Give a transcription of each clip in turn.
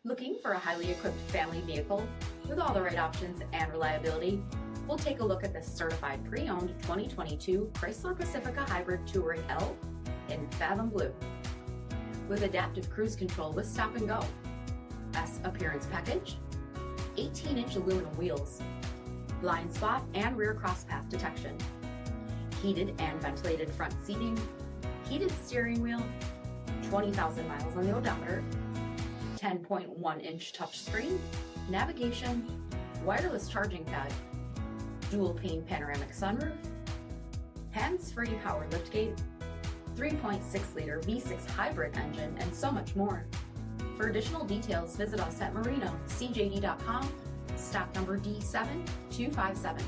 Looking for a highly equipped family vehicle with all the right options and reliability? We'll take a look at this certified pre-owned 2022 Chrysler Pacifica Hybrid Touring L in Fathom Blue. With adaptive cruise control with stop and go, S appearance package, 18-inch aluminum wheels, blind spot and rear crosspath detection, heated and ventilated front seating, heated steering wheel, 20,000 miles on the odometer, 10.1-inch touchscreen, navigation, wireless charging pad, dual pane panoramic sunroof, hands-free power liftgate, 3.6-liter V6 hybrid engine, and so much more. For additional details, visit us at Marino, cjd.com, stock number D7257.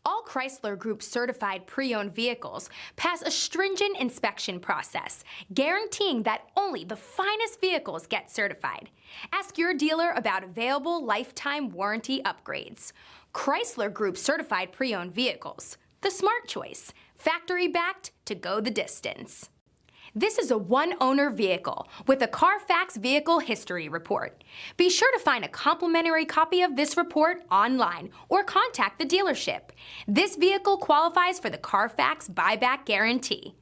All Chrysler Group certified pre-owned vehicles pass a stringent inspection process, guaranteeing that only the finest vehicles get certified. Ask your dealer about available lifetime warranty upgrades. Chrysler Group certified pre-owned vehicles, the smart choice, factory-backed to go the distance. This is a one-owner vehicle with a CARFAX vehicle history report. Be sure to find a complimentary copy of this report online or contact the dealership. This vehicle qualifies for the CARFAX buyback guarantee.